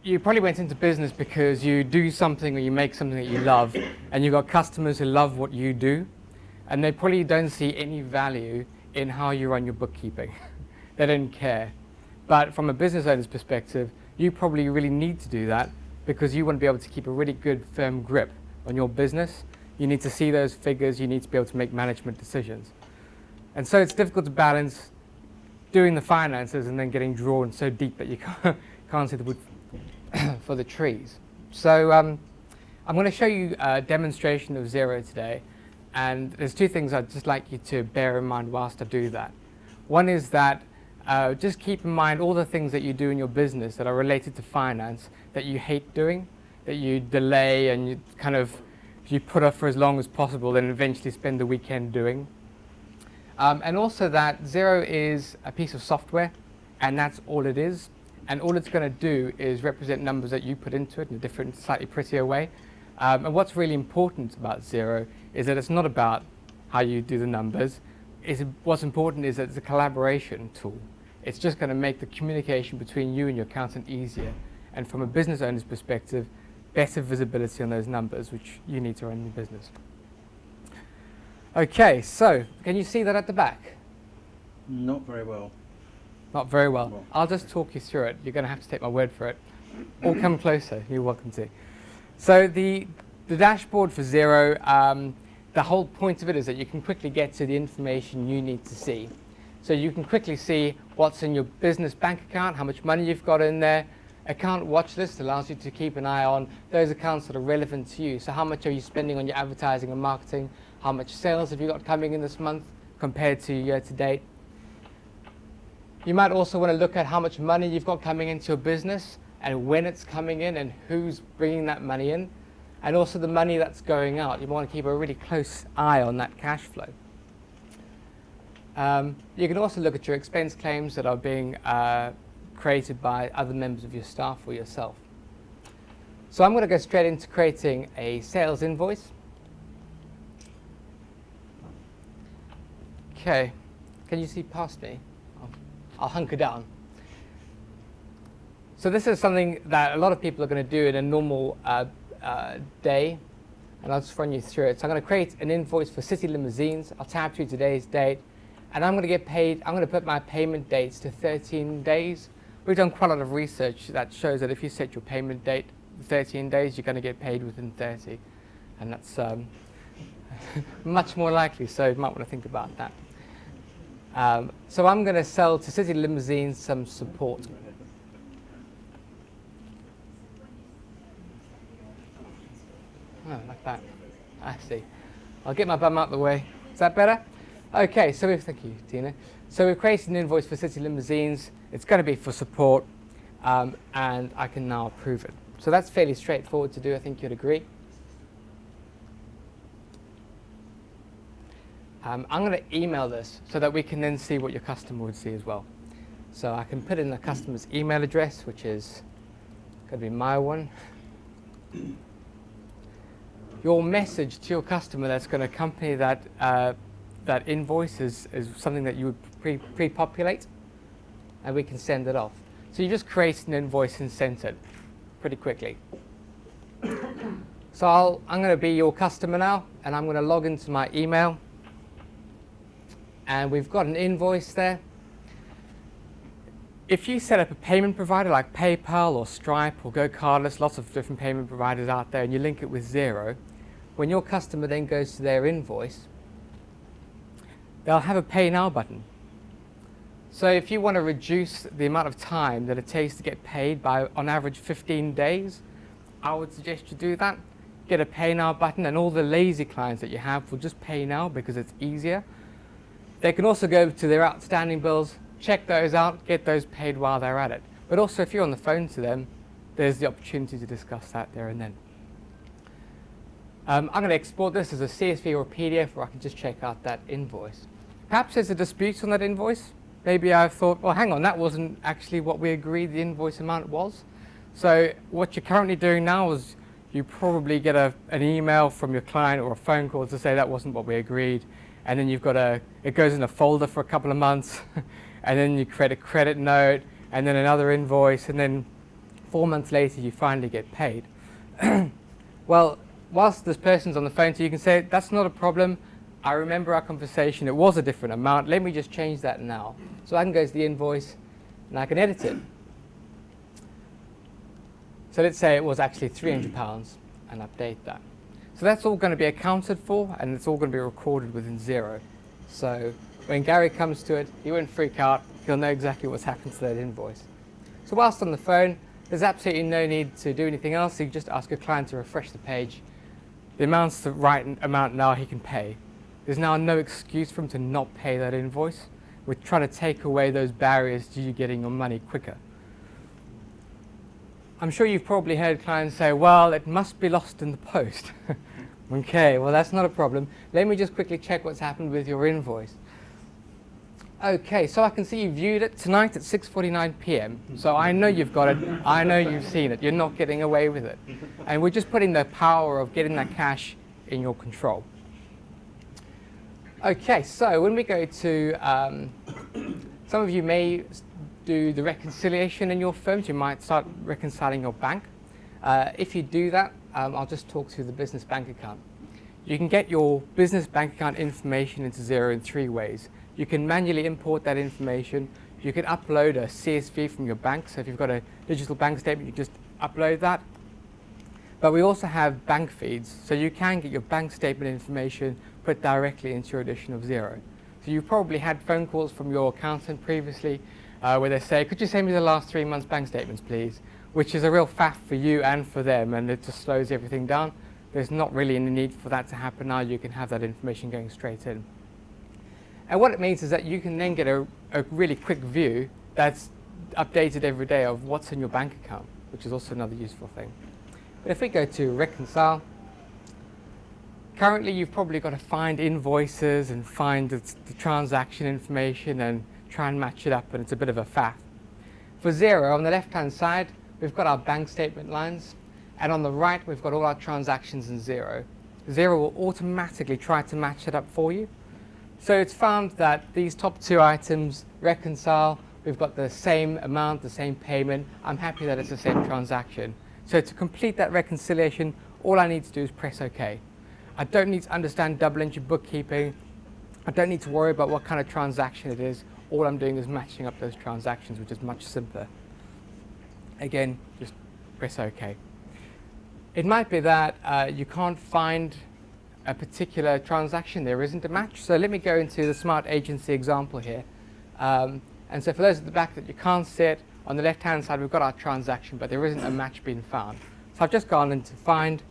you probably went into business because you do something or you make something that you love, and you've got customers who love what you do, and they probably don't see any value in how you run your bookkeeping. They don't care. But from a business owner's perspective, you probably really need to do that because you want to be able to keep a really good, firm grip on your business. You need to see those figures, you need to be able to make management decisions. And so it's difficult to balance doing the finances and then getting drawn so deep that you can't see the wood for the trees. So I'm going to show you a demonstration of Xero today, and there's two things I'd just like you to bear in mind whilst I do that. One is that just keep in mind all the things that you do in your business that are related to finance that you hate doing, that you delay and you put off for as long as possible, then eventually spend the weekend doing. And also that Xero is a piece of software, and that's all it is. And all it's going to do is represent numbers that you put into it in a different, slightly prettier way. And what's really important about Xero is that it's not about how you do the numbers. What's important is that it's a collaboration tool. It's just going to make the communication between you and your accountant easier. And from a business owner's perspective, better visibility on those numbers, which you need to run your business. Okay, so can you see that at the back? Not very well. Not very well. I'll just talk you through it. You're going to have to take my word for it. Or come closer. You're welcome to. So the dashboard for Xero, the whole point of it is that you can quickly get to the information you need to see. So you can quickly see what's in your business bank account, how much money you've got in there. Account watch list allows you to keep an eye on those accounts that are relevant to you. So how much are you spending on your advertising and marketing? How much sales have you got coming in this month compared to year to date? You might also want to look at how much money you've got coming into your business and when it's coming in and who's bringing that money in, and also the money that's going out. You want to keep a really close eye on that cash flow. You can also look at your expense claims that are being created by other members of your staff or yourself. So I'm going to go straight into creating a sales invoice. Okay, can you see past me? I'll hunker down. So this is something that a lot of people are going to do in a normal day, and I'll just run you through it. So I'm going to create an invoice for City Limousines. I'll tab to today's date, and I'm going to get paid. I'm going to put my payment dates to 13 days. We've done quite a lot of research that shows that if you set your payment date 13 days, you're going to get paid within 30, and that's much more likely, so you might want to think about that. So I'm going to sell to City Limousines some support. Oh, like that. I see. I'll get my bum out of the way. Is that better? Okay, so thank you, Tina. So we've created an invoice for City Limousines. It's going to be for support, and I can now approve it. So that's fairly straightforward to do, I think you'd agree. I'm going to email this so that we can then see what your customer would see as well. So I can put in the customer's email address, which is going to be my one. Your message to your customer that's going to accompany that, that invoice is something that you would pre-populate, and we can send it off. So you just create an invoice and send it pretty quickly. So I'm going to be your customer now, and I'm going to log into my email. And we've got an invoice there. If you set up a payment provider like PayPal or Stripe or Go Cardless, lots of different payment providers out there, and you link it with Xero, when your customer then goes to their invoice, they'll have a Pay Now button. So if you want to reduce the amount of time that it takes to get paid by, on average, 15 days, I would suggest you do that. Get a Pay Now button, and all the lazy clients that you have will just pay now because it's easier. They can also go to their outstanding bills, check those out, get those paid while they're at it. But also, if you're on the phone to them, there's the opportunity to discuss that there and then. I'm going to export this as a CSV or a PDF where I can just check out that invoice. Perhaps there's a dispute on that invoice. Maybe I've thought, well, hang on, that wasn't actually what we agreed the invoice amount was. So what you're currently doing now is you probably get an email from your client or a phone call to say that wasn't what we agreed. And then you've got it goes in a folder for a couple of months, and then you create a credit note, and then another invoice, and then 4 months later you finally get paid. Well, whilst this person's on the phone to you, you can say, that's not a problem. I remember our conversation. It was a different amount. Let me just change that now. So I can go to the invoice and I can edit it. So let's say it was actually £300 and update that. So that's all going to be accounted for, and it's all going to be recorded within Xero. So when Gary comes to it, he won't freak out. He'll know exactly what's happened to that invoice. So whilst on the phone, there's absolutely no need to do anything else. You just ask a client to refresh the page. The amount's the right amount now he can pay. There's now no excuse for him to not pay that invoice. We're trying to take away those barriers to you getting your money quicker. I'm sure you've probably heard clients say, well, it must be lost in the post. Okay, well, that's not a problem. Let me just quickly check what's happened with your invoice. Okay, so I can see you viewed it tonight at 6:49 p.m. So I know you've got it. I know you've seen it. You're not getting away with it. And we're just putting the power of getting that cash in your control. Okay, so when we go to, some of you may do the reconciliation in your firms. You might start reconciling your bank. If you do that, I'll just talk to the business bank account. You can get your business bank account information into Xero in 3 ways. You can manually import that information. You can upload a CSV from your bank. So if you've got a digital bank statement, you just upload that. But we also have bank feeds. So you can get your bank statement information put directly into your edition of Xero. So you've probably had phone calls from your accountant previously where they say, could you send me the last 3 months bank statements, please? Which is a real faff for you and for them, and it just slows everything down. There's not really any need for that to happen now. You can have that information going straight in. And what it means is that you can then get a really quick view that's updated every day of what's in your bank account, which is also another useful thing. But if we go to reconcile, currently you've probably got to find invoices and find the transaction information and try and match it up, and it's a bit of a faff. For Xero, on the left-hand side, we've got our bank statement lines, and on the right, we've got all our transactions in Xero. Xero will automatically try to match it up for you. So it's found that these top 2 items reconcile. We've got the same amount, the same payment. I'm happy that it's the same transaction. So to complete that reconciliation, all I need to do is press OK. I don't need to understand double entry bookkeeping. I don't need to worry about what kind of transaction it is. All I'm doing is matching up those transactions, which is much simpler. Again, just press OK. It might be that you can't find a particular transaction. There isn't a match. So let me go into the Smart Agency example here. And so for those at the back that you can't see it, on the left-hand side, we've got our transaction, but there isn't a match being found. So I've just gone into Find.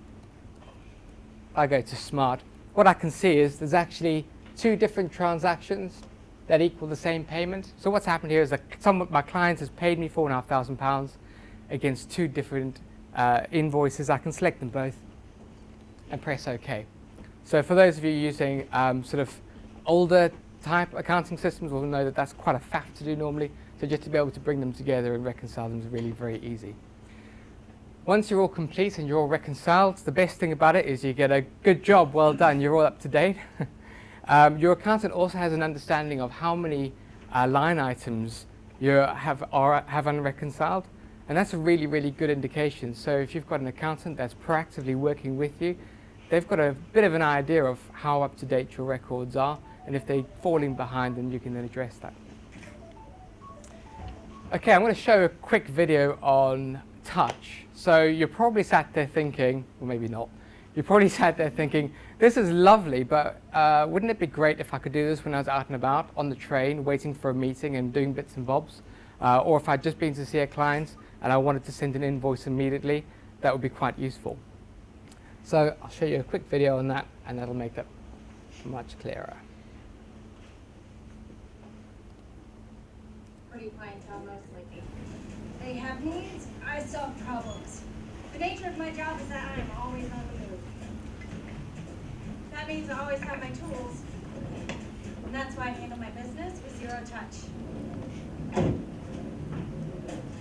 I go to Smart. What I can see is there's actually 2 different transactions that equal the same payment. So what's happened here is that my client has paid me £4,500 against 2 different invoices. I can select them both and press OK. So for those of you using sort of older type accounting systems will know that that's quite a faff to do normally. So just to be able to bring them together and reconcile them is really very easy. Once you're all complete and you're all reconciled, the best thing about it is you get a good job, well done, you're all up to date. Your accountant also has an understanding of how many line items you have unreconciled, and that's a really, really good indication. So if you've got an accountant that's proactively working with you, they've got a bit of an idea of how up to date your records are, and if they're falling behind, then you can then address that. Okay, I'm going to show a quick video on touch. So you're probably sat there thinking, or maybe not, you're probably sat there thinking, this is lovely, but wouldn't it be great if I could do this when I was out and about on the train, waiting for a meeting and doing bits and bobs? Or if I'd just been to see a client and I wanted to send an invoice immediately, that would be quite useful. So I'll show you a quick video on that, and that'll make that much clearer. What do you clientele mostly? They have needs, I solve problems. The nature of my job is that I am always on the move. That means I always have my tools, and that's why I handle my business with Xero Touch.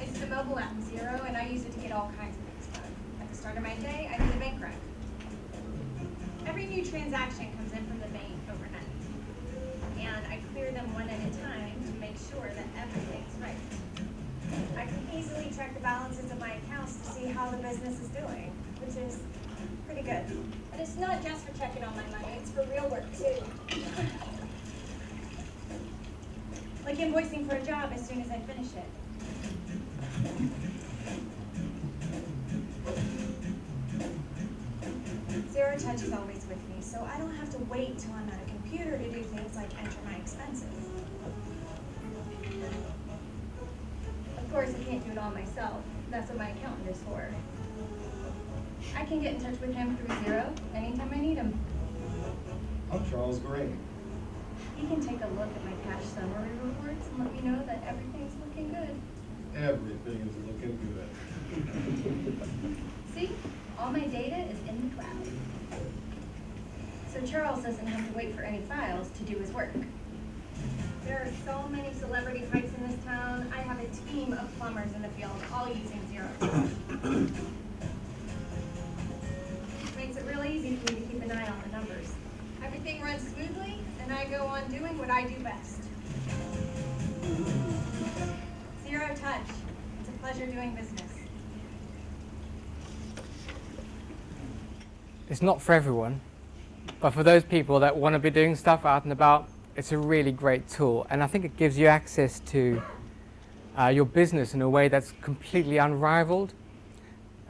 It's the mobile app, Xero, and I use it to get all kinds of things done. At the start of my day, I do the bank rec. Every new transaction comes in from the bank overnight, and I clear them one at a time to make sure that everything's right. I can easily check the balances of my accounts to see how the business is doing, which is pretty good. But it's not just for checking on my money, it's for real work too. Like invoicing for a job as soon as I finish it. Zero Touch is always with me, so I don't have to wait till I'm at a computer to do things like enter my expenses. Of course, I can't do it all myself. That's what my accountant is for. I can get in touch with him through Zero anytime I need him. I'm Charles Gray. He can take a look at my cash summary reports and let me know that everything's looking good. Everything is looking good. See? All my data is in the cloud. So Charles doesn't have to wait for any files to do his work. There are so many celebrity pipes in this town. I have a team of plumbers in the field, all using Zero. Makes it really easy for me to keep an eye on the numbers. Everything runs smoothly, and I go on doing what I do best. Zero Touch. It's a pleasure doing business. It's not for everyone, but for those people that want to be doing stuff out and about, it's a really great tool. And I think it gives you access to your business in a way that's completely unrivaled.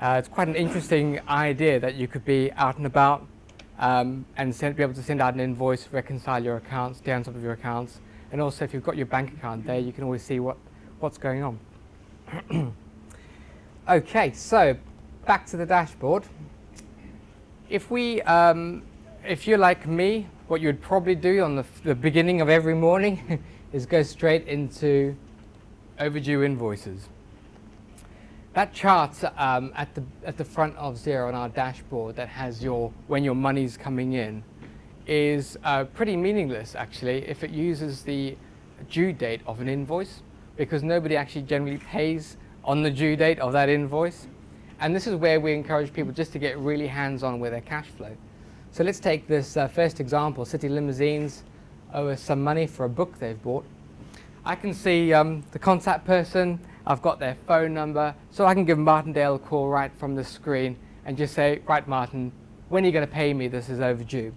It's quite an interesting idea that you could be out and about and be able to send out an invoice, reconcile your accounts, stay on top of your accounts, and also if you've got your bank account there, you can always see what's going on. Okay, so back to the dashboard. If you're like me, what you would probably do on the beginning of every morning is go straight into overdue invoices. That chart at the front of Zero on our dashboard that has when your money's coming in is pretty meaningless actually if it uses the due date of an invoice, because nobody actually generally pays on the due date of that invoice. And this is where we encourage people just to get really hands-on with their cash flow. So let's take this first example. City Limousines owe us some money for a book they've bought. I can see the contact person, I've got their phone number, so I can give Martindale a call right from the screen and just say, right Martin, when are you going to pay me? This is overdue.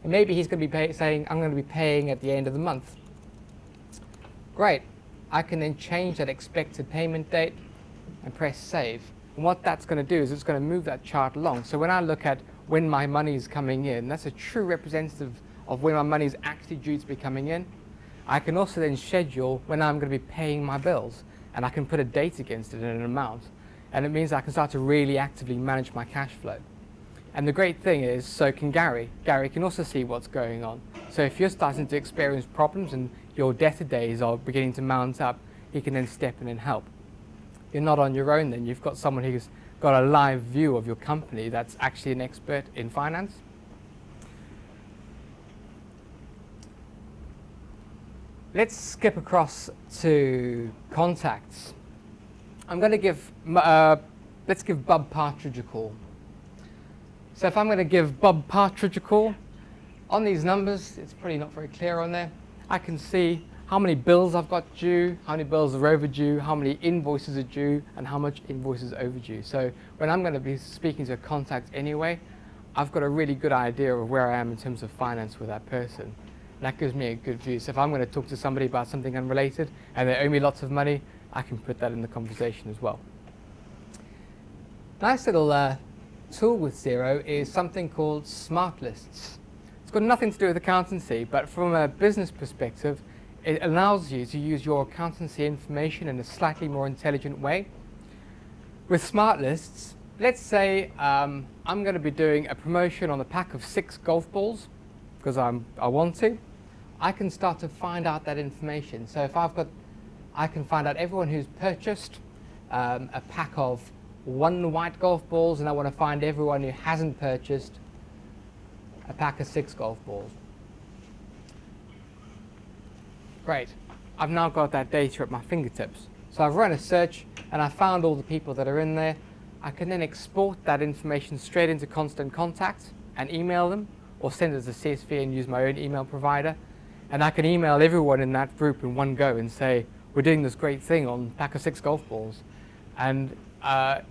And maybe he's going to be saying, I'm going to be paying at the end of the month. Great. I can then change that expected payment date and press save. And what that's going to do is it's going to move that chart along. So when I look at when my money is coming in, that's a true representative of when my money is actually due to be coming in. I can also then schedule when I'm going to be paying my bills, and I can put a date against it and an amount. And it means I can start to really actively manage my cash flow. And the great thing is, so can Gary. Gary can also see what's going on. So if you're starting to experience problems and your debtor days are beginning to mount up, he can then step in and help. You're not on your own then. You've got someone who's got a live view of your company that's actually an expert in finance. Let's skip across to contacts. I'm going to give, let's give Bob Partridge a call. So if I'm going to give Bob Partridge a call, on these numbers, it's probably not very clear on there, I can see how many bills I've got due, how many bills are overdue, how many invoices are due, and how much invoices are overdue. So when I'm going to be speaking to a contact anyway, I've got a really good idea of where I am in terms of finance with that person. That gives me a good view. So if I'm going to talk to somebody about something unrelated and they owe me lots of money, I can put that in the conversation as well. Nice little tool with Zero is something called Smart Lists. It's got nothing to do with accountancy, but from a business perspective, it allows you to use your accountancy information in a slightly more intelligent way. With Smart Lists, let's say I'm going to be doing a promotion on a pack of 6 golf balls because I want to. I can start to find out that information. So if I can find out everyone who's purchased a pack of 1 white golf balls, and I want to find everyone who hasn't purchased a pack of 6 golf balls. Great. I've now got that data at my fingertips. So I've run a search and I found all the people that are in there. I can then export that information straight into Constant Contact and email them, or send it as a CSV and use my own email provider. And I can email everyone in that group in one go and say, we're doing this great thing on pack of 6 golf balls. And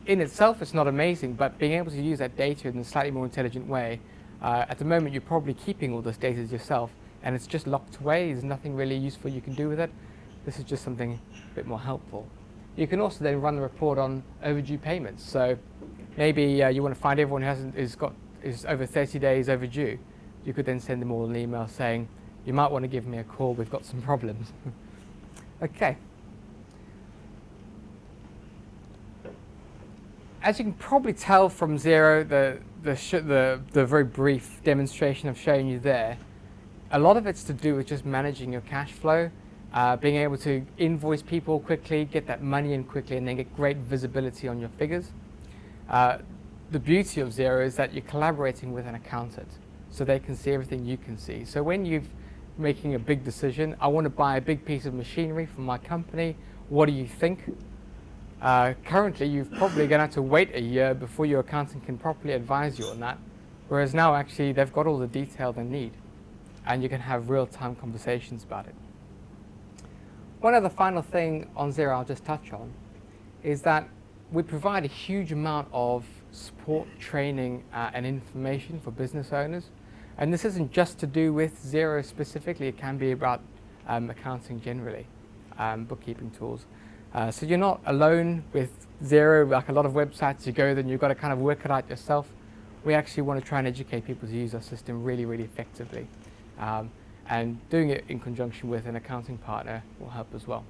in itself, it's not amazing, but being able to use that data in a slightly more intelligent way, at the moment, you're probably keeping all this data yourself, and it's just locked away. There's nothing really useful you can do with it. This is just something a bit more helpful. You can also then run the report on overdue payments. So maybe you want to find everyone who is over 30 days overdue. You could then send them all an email saying, you might want to give me a call, we've got some problems. Okay. As you can probably tell from Xero, the very brief demonstration I've shown you there, a lot of it's to do with just managing your cash flow, being able to invoice people quickly, get that money in quickly, and then get great visibility on your figures. The beauty of Xero is that you're collaborating with an accountant, so they can see everything you can see. So when you're making a big decision, I want to buy a big piece of machinery for my company, what do you think? Currently, you're probably going to have to wait a year before your accountant can properly advise you on that, whereas now actually they've got all the detail they need, and you can have real-time conversations about it. One other final thing on Xero I'll just touch on is that we provide a huge amount of support, training, and information for business owners. And this isn't just to do with Xero specifically, it can be about accounting generally, bookkeeping tools. So you're not alone with Xero, like a lot of websites you go, then you've got to kind of work it out yourself. We actually want to try and educate people to use our system really, really effectively. And doing it in conjunction with an accounting partner will help as well.